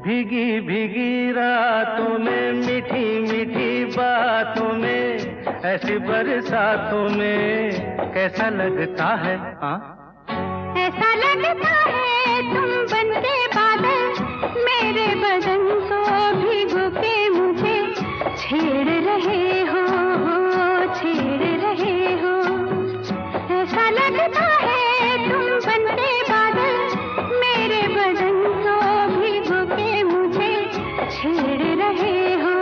भीगी भीगी रातों में मीठी मीठी बातों में ऐसी बरसातों में कैसा लगता है? हाँ, ऐसा लगता है तुम बनके बादल मेरे बदन को भिगो के मुझे छेड़ रहे हो, छेड़ रहे हो। ऐसा लगता है तुम बनके बादल मेरे बदन को भिगो के मुझे छेड़ रहे हो,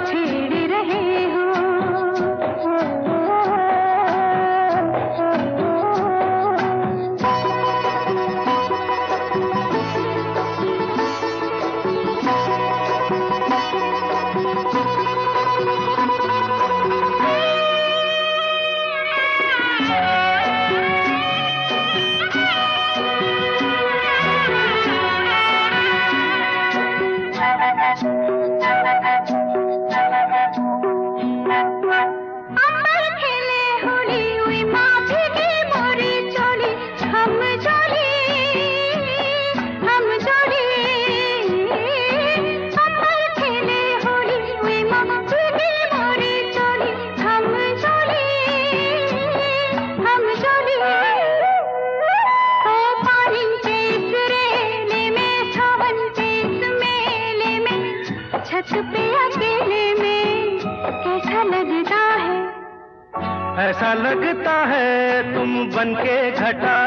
छेड़ रहे हो। ऐसा लगता है तुम बनके घटा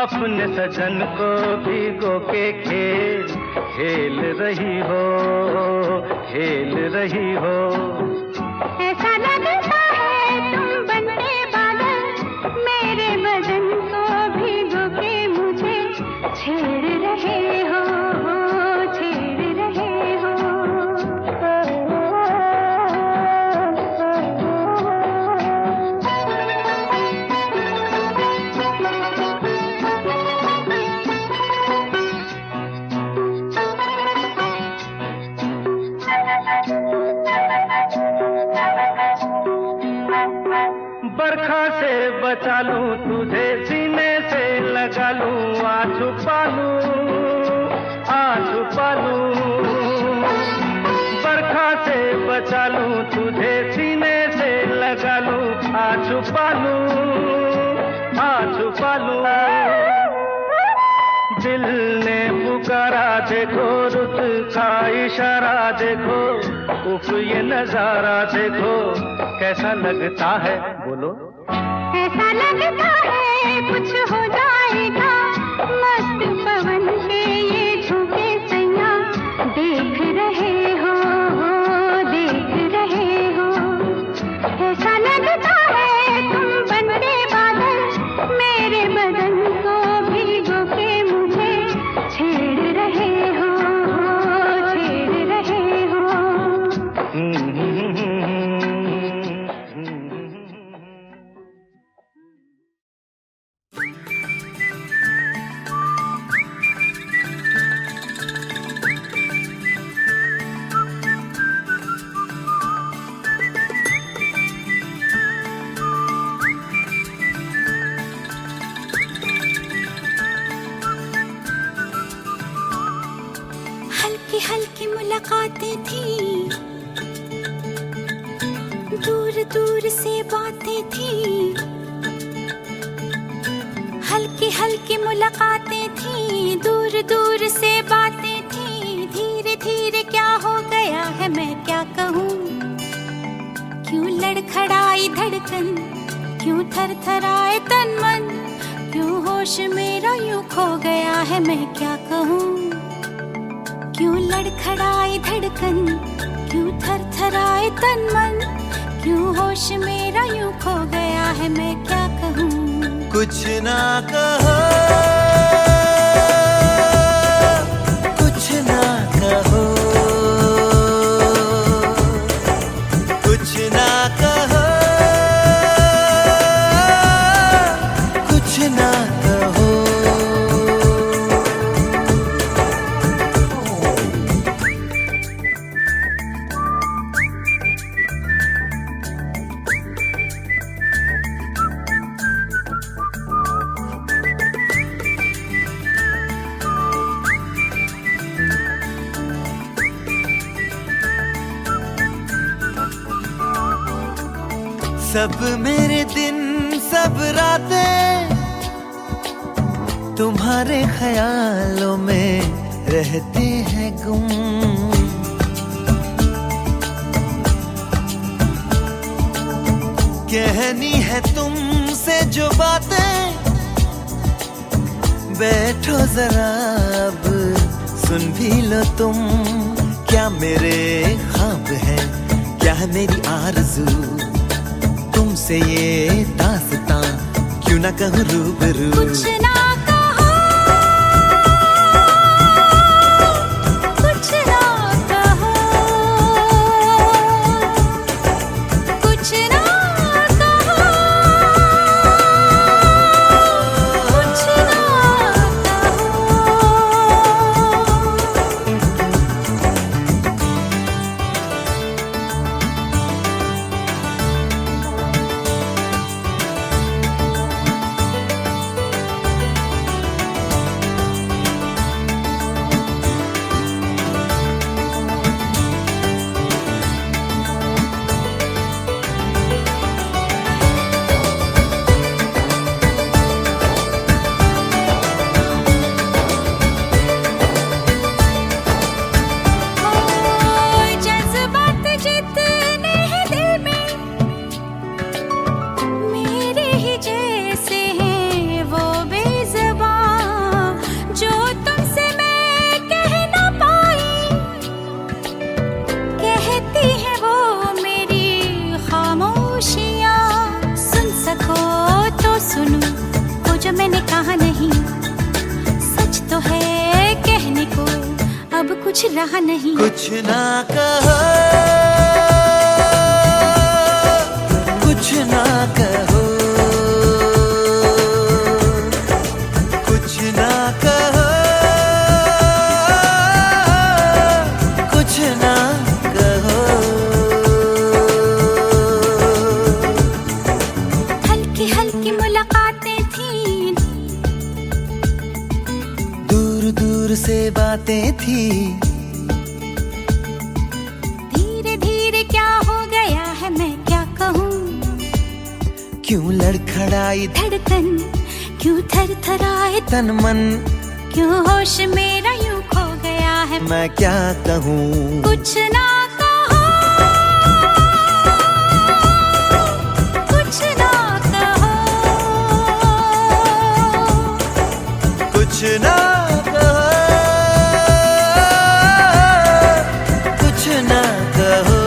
अपने सजन को भिगो के खेल रही हो, खेल रही हो। ऐसा लगता है तुम बनके बादल मेरे बदन को भिगो के मुझे छेड़ रहे हो, छेड़ रहे हो। बरखा से बचा लूं तुझे, सीने से लगा लूं, आ छुपा लूं। बरखा से बचा लूं तुझे, सीने से लगा लूं, आ छुपा लूं। दिल ने पुकारा देखो, रुत का इशारा देखो, उफ ये नजारा देखो, कैसा लगता है? बोलो। ऐसा लगता है कुछ हो जाएगा, मस्त पवन के ये झोंके सैया देख रहे हो, देख रहे हो। ऐसा लगता है तुम बनके बादल मेरे बदन को भिगो के मुझे छेड़ रहे हो, छेड़ रहे हो। हल्की हल्की मुलाकातें थी, दूर दूर से बातें थी। हल्की हल्की मुलाकातें थी, दूर दूर से बातें थी। धीरे धीरे क्या हो गया है मैं क्या कहूँ, क्यों लड़खड़ाई धड़कन, क्यों थरथराए तन मन, क्यों होश मेरा यूं खो गया है मैं क्या कहूँ। क्यों लड़खड़ाई धड़कन, क्यों थरथराए तन मन, क्यों होश मेरा यूं खो गया है मैं क्या कहूँ। कुछ ना कहो, कुछ ना कहो, कुछ ना सब मेरे दिन सब रातें तुम्हारे ख्यालों में रहते हैं गुम। कहनी है तुमसे जो बातें, बैठो जरा अब सुन भी लो तुम। क्या मेरे ख्वाब है, क्या है मेरी आरज़ू, तुमसे ये दास्तां क्यों ना कहूँ रूबरू। कुछ ना कहो, कुछ ना कहो, कुछ ना कहो, कुछ ना जज्बात जितने हैं दिल में, मेरे ही जैसे हैं वो बेज़ुबान। जो तुमसे मैं कह ना पाई, कहती है वो मेरी खामोशियाँ। सुन सको तो सुनो वो जो मैंने कहा नहीं, सच तो है कहने को अब कुछ रहा नहीं। कुछ ना कहो, कुछ ना कहो, कुछ ना कहो, कुछ ना कहो। हल्की हल्की मुलाकातें थी, दूर दूर से बातें थी, धीरे धीरे क्या हो गया है मैं क्या कहूँ। क्यों लड़खड़ाई धड़कन क्यों थर थराए, तन मन, क्यों होश मेरा यूं खो गया है। मैं क्या कहूँ। कुछ ना कहो, कुछ ना कहो, कुछ ना कहो, कुछ ना कहो।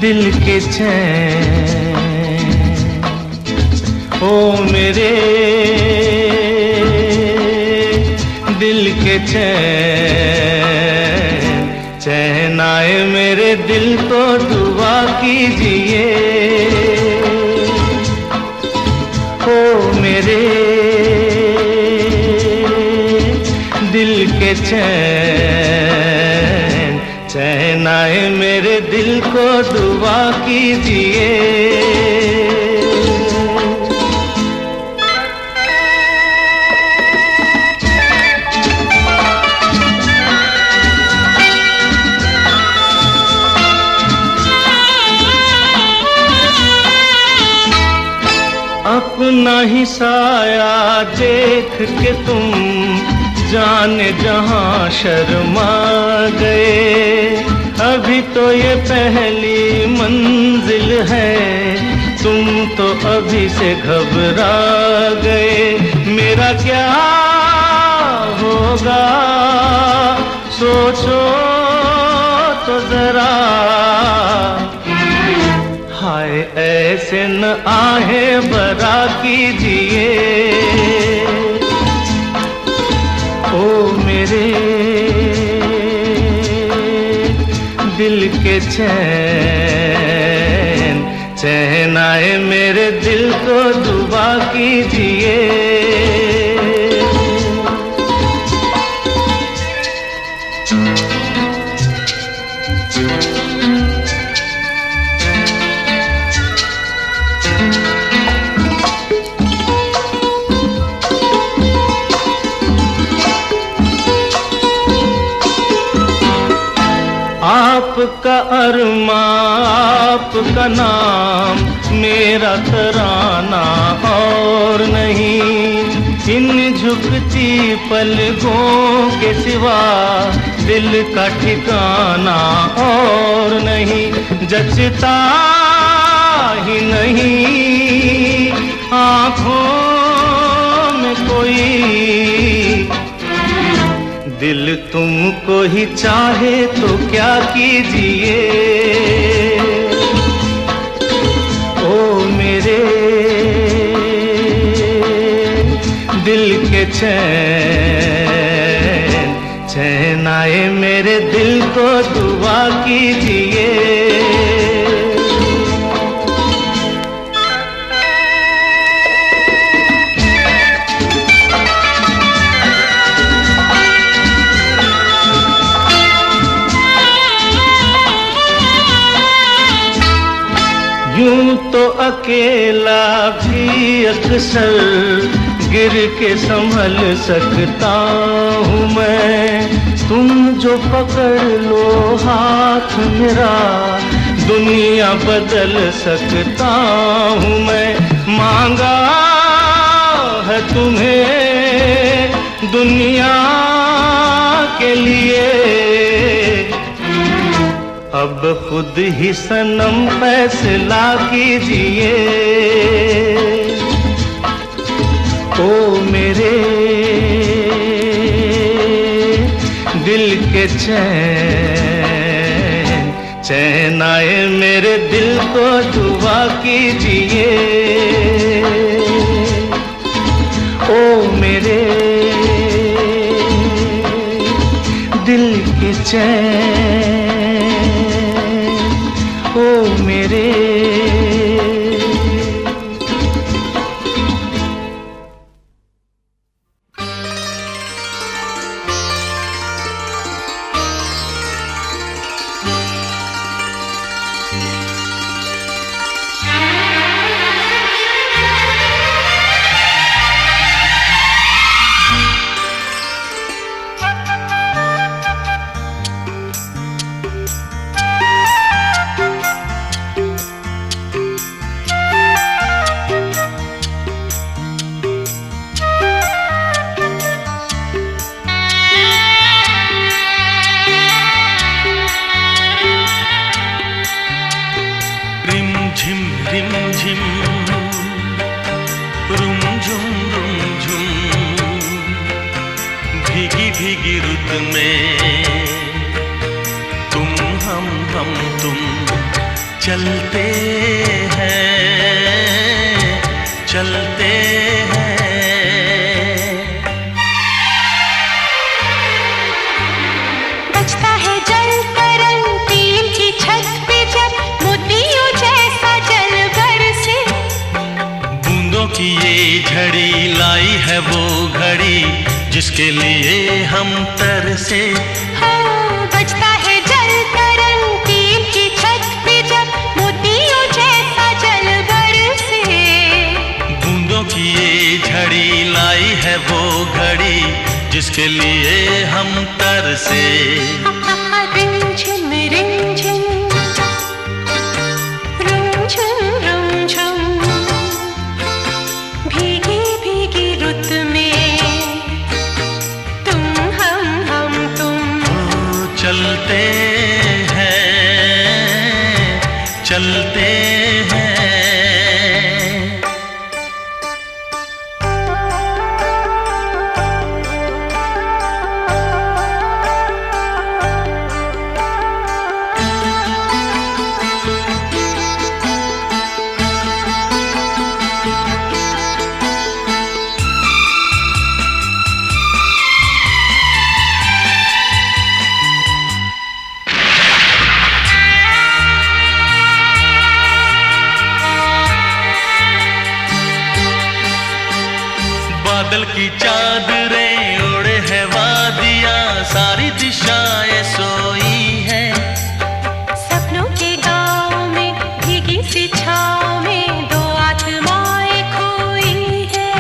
दिल के चैन, ओ मेरे दिल के चैन, चैन आए मेरे दिल को दुआ कीजिए। ओ मेरे दिल के चैन, चैन आए मेरे दिल को दुआ कीजिए। अपना ही साया देख के तुम जाने जहां शर्मा गए, अभी तो ये पहली मंजिल है, तुम तो अभी से घबरा गए। मेरा क्या होगा सोचो तो जरा, हाय ऐसे न आहें भरा कीजिए। ओ मेरे दिल के चैन, चैन आए मेरे दिल को दुआ कीजिए। आपका अरमा, आपका नाम, मेरा तराना और नहीं। इन झुकती पलकों के सिवा दिल का ठिकाना और नहीं। जचता ही नहीं आँखों में कोई, दिल तुमको ही चाहे तो क्या कीजिए। ओ मेरे दिल के चैन, चैन आए मेरे दिल को दुआ कीजिए। यूं तो अकेला भी अक्सर गिर के संभल सकता हूँ मैं। तुम जो पकड़ लो हाथ मेरा, दुनिया बदल सकता हूँ मैं। मांगा है तुम्हें दुनिया के लिए, अब खुद ही सनम फैसला कीजिए। ओ मेरे दिल के चैन, चैन आए मेरे दिल को दुआ कीजिए। ओ मेरे दिल के चैन, ओ मेरे। भीगी रुत में तुम हम तुम चलते हैं। बजता है जल तरंग टीम की छत पे जब मोतियों जैसा जल बरसे। बूंदों की ये झड़ी लाई है वो घड़ी जिसके लिए हम तरसे। हाँ, बजता है जल तरंग टीम की छत पे जब मोतियों जैसा जल बरसे। बूंदों की ये झड़ी लाई है वो घड़ी जिसके लिए हम तरसे। रिमझिम रिमझिम रुमझुम रुमझुम भीगी भीगी रुत में तुम हम तुम चलते हैं। चलते हैं। बादल की चादरें ओढ़े है वादियाँ, सारी दिशाएं सोई है। सपनों के गाँव में भीगी सी छाँव में दो आत्माएं खोई है।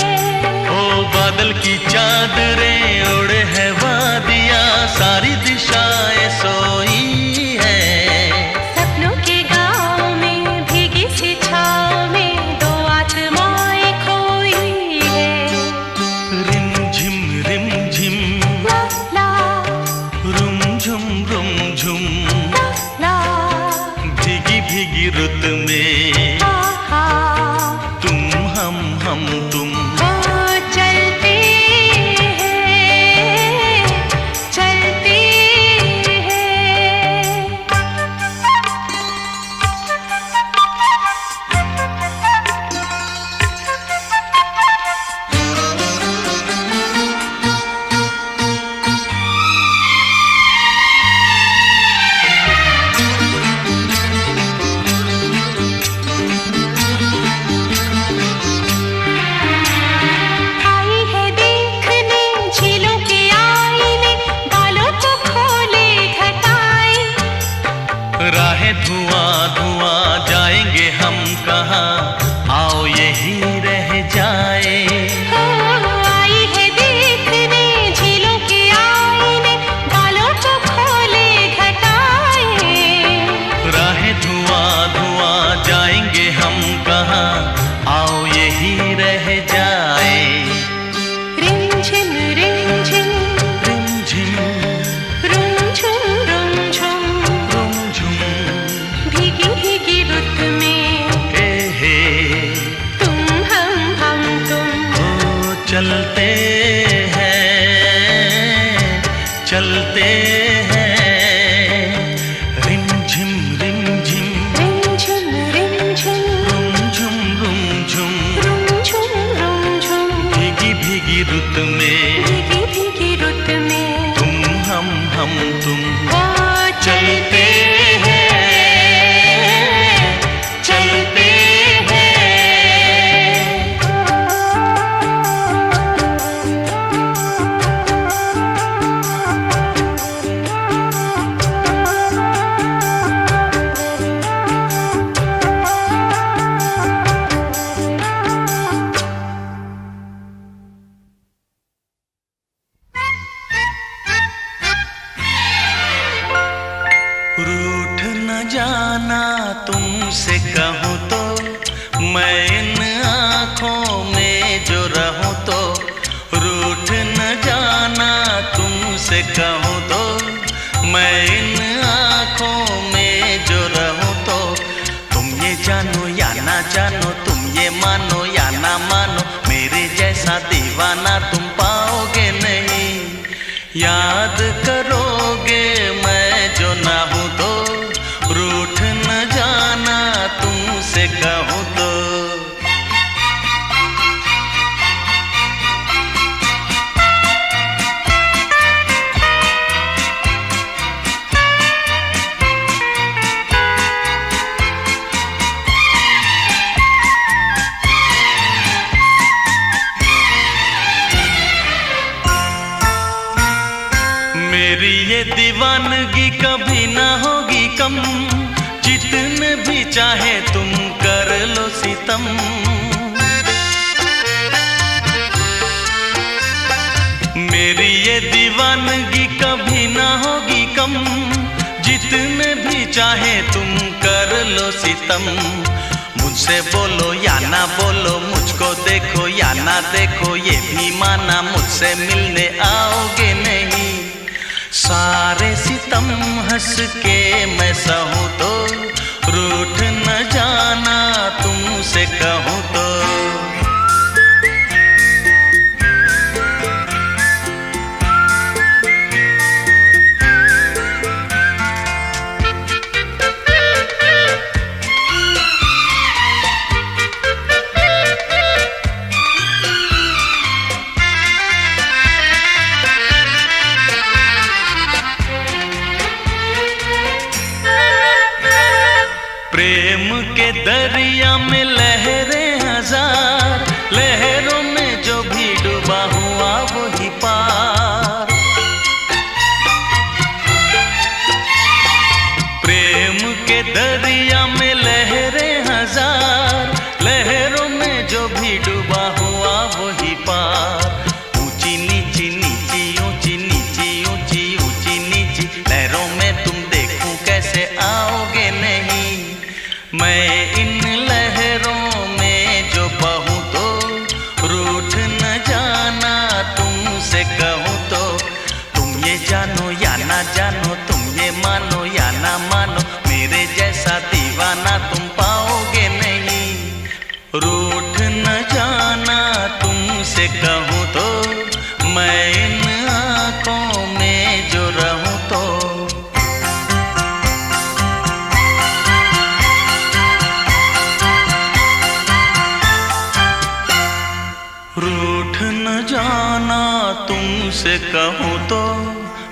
ओ बादल की चादरें ओढ़े है वादियाँ, सारी दिशाएं सोई है। सपनों के गाँव में भीगी सी छाँव में दो आत्माएं खोई है। रिम झिम ला ला रुम झुम ला भीगी भीगी रुत में हा तुम हम तुम ओ चलते हैं चलते हैं। आई है देखने झीलों के आईने, बालों को खोले घटाएं। राहें धुआं जाएंगे हम कहाँ, आओ यही रह जाए। हो आई है देखने झीलों के आईने, बालों को खोले घटाएं। राहें धुआं जाएंगे हम कहाँ, आओ यही रह जाए। रिमझिम रिमझिम रिमझिम रुमझुम रुमझुम भीगी भीगी रुत में हे तुम हम तुम ओ चलते हैं चलते हैं। रिमझिम रिमझिम रिमझिम रुमझुम रुमझुम भीगी भीगी रुत में भीगी भीगी रुत में तुम हम तुम ओ चलते हैं चलते हैं। रूठ न जाना तुमसे कहूँ तो, मैं इन आँखों में जो रहूँ तो। रूठ न जाना तुमसे कहूँ तो, मैं इन आँखों में जो रहूँ तो। तुम ये जानो या ना जानो, तुम ये मानो या ना मानो, मेरे जैसा दीवाना तुम पाओगे नहीं। याद करोगे मैं जो ना हूँ तो, रूठ न जाना तुमसे कहूँ तो। मेरी ये दीवानगी कभी ना होगी कम, जितने भी चाहे तुम कर लो सितम। मेरी ये दीवानगी कभी ना होगी कम, जितने भी चाहे तुम कर लो सितम। मुझसे बोलो या ना बोलो, मुझको देखो या ना देखो, ये भी माना मुझसे मिलने आओगे नहीं। सारे सितम हंस के मैं सहूँ तो, रूठ न जाना तुमसे कहूँ तो। प्रेम के दरिया में लहरें हजार, लहरों में जो भी डूबा हुआ वही पार। प्रेम के दरिया में लहरें हजार, लहरों में जो भी डूबा हुआ वही पार। ऊंची नीची नीची ऊंची नीची ऊंची ऊंची नीची लहरों में तुम देखूं कैसे आओगे नहीं। मैं इन लहरों में जो बहूं तो रूठ न जाना तुमसे कहूँ तो। तुम ये जानो या ना जानो, तुम ये मानो या ना मानो, मेरे जैसा दीवाना तुम पाओगे नहीं। रूठ न जाना तुमसे कहूँ तो, मैं इन आँखों में जो रहूँ तो। रूठ न जाना तुमसे कहूँ तो,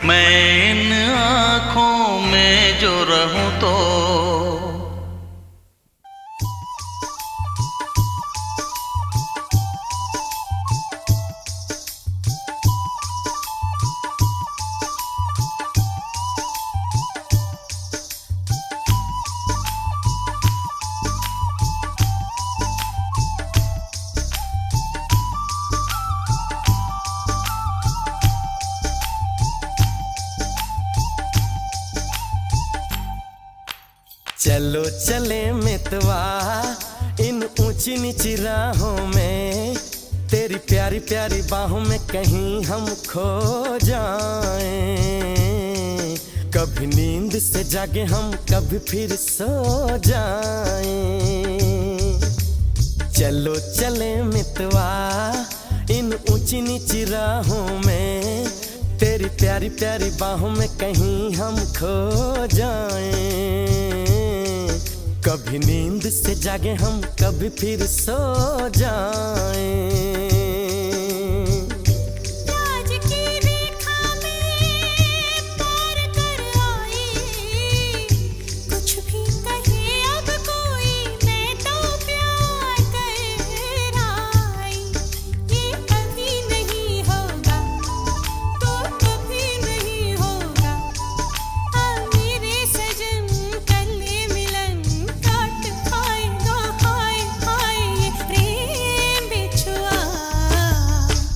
मैं इन आँखों में जो रहूँ तो। चलो चले मितवा इन ऊंची नीची राहों में, तेरी प्यारी प्यारी बाहों में कहीं हम खो जाएं। कभी नींद से जागे हम, कभी फिर सो जाएं। चलो चले मितवा इन ऊंची नीची राहों में, तेरी प्यारी प्यारी बाहों में कहीं हम खो जाएं। कभी नींद से जागे हम, कभी फिर सो जाएं। राज की रेखा में पार कर आई, कुछ भी कहे अब कोई, मैं तो प्यार कर आई। ये अभी नहीं होगा तो कभी नहीं होगा, मेरे सजन कर ले मिलन, काट खाएगा हाय हाय ये प्रेम बिछुआ।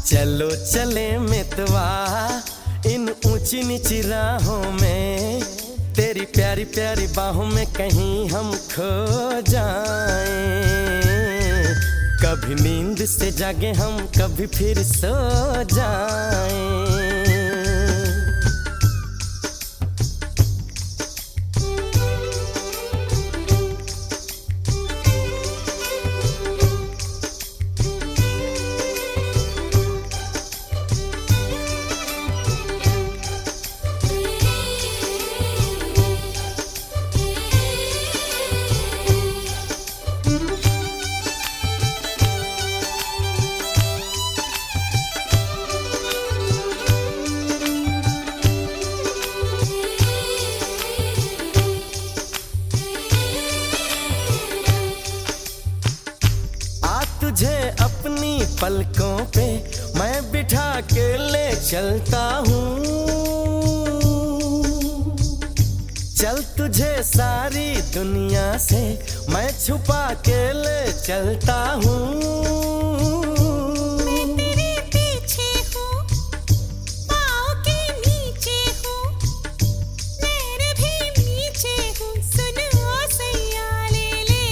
चलो चले मितवा इन ऊंची नीची राहों में, तेरी प्यारी प्यारी बाहों में कहीं हम खो जाएं। कभी नींद से जागे हम, कभी फिर सो जाएं। तुझे अपनी पलकों पे मैं बिठा के ले चलता हूँ। चल तुझे सारी दुनिया से मैं छुपा के ले चलता हूँ। मैं तेरे पीछे हूँ, पाँव के नीचे हूँ, मेरे भी नीचे हूँ, सुन ओ सैया ले ले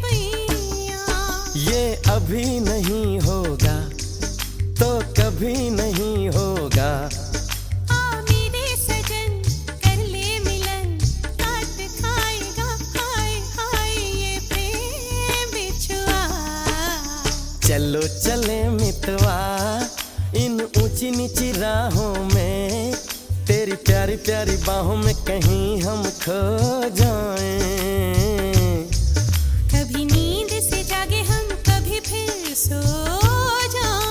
भैया। ये अभी नहीं होगा तो कभी नहीं होगा, मेरे सजन कर ले मिलन, काट खाएगा हाय चले मितवा इन ऊंची नीची राहों में, तेरी प्यारी प्यारी बाहों में कहीं हम खो जाएं। कभी नींद से जागे हम, कभी फिर सो जाएं।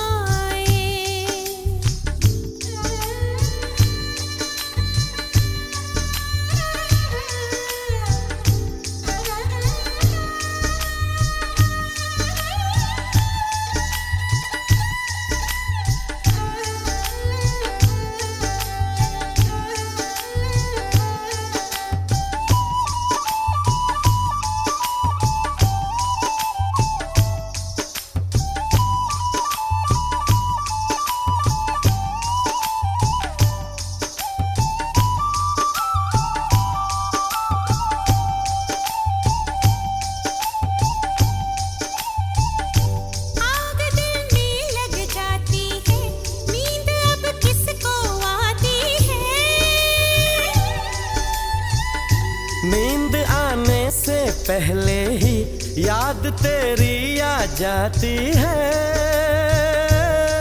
नींद आने से पहले ही याद तेरी आ जाती है।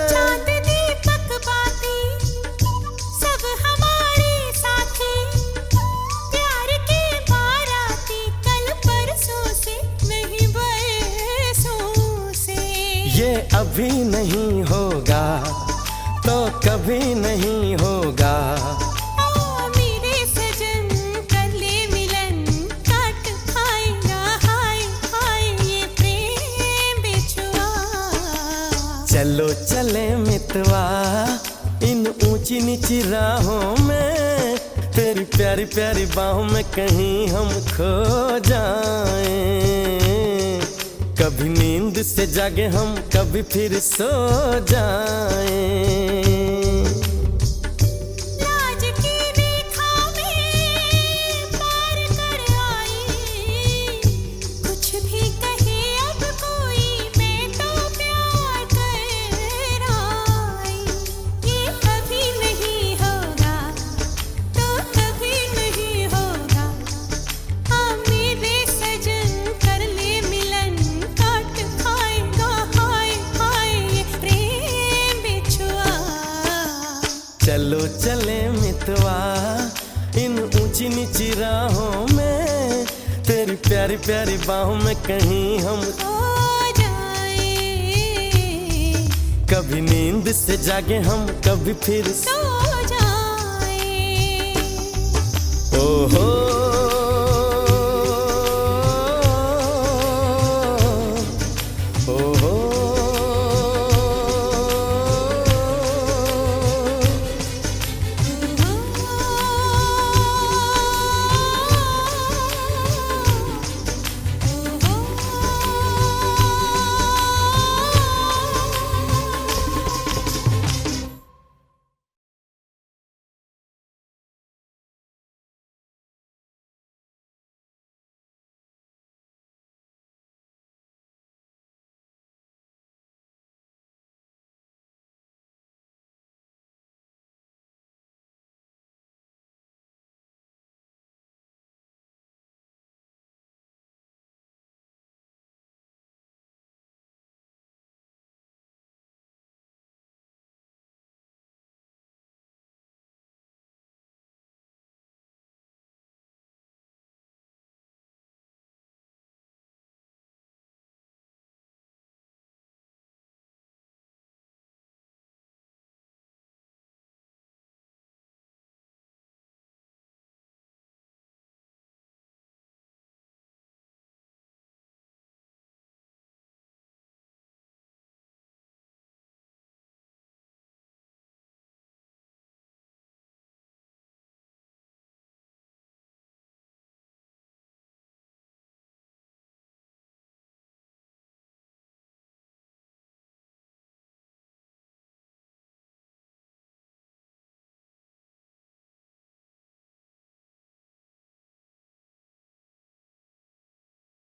चांद दीपक बाती सब हमारे साथी, प्यार के बाराती कल परसों से नहीं बरसों से। ये अभी नहीं होगा तो कभी नहीं होगा। चलो चले मितवा इन ऊंची नीची राहों में, तेरी प्यारी प्यारी बाहों में कहीं हम खो जाएं। कभी नींद से जागे हम, कभी फिर सो जाएं। चलो चले मितवा इन ऊंची नीची राहों में, तेरी प्यारी प्यारी बाहों में कहीं हम खो जाएं। कभी नींद से जागे हम, कभी फिर सो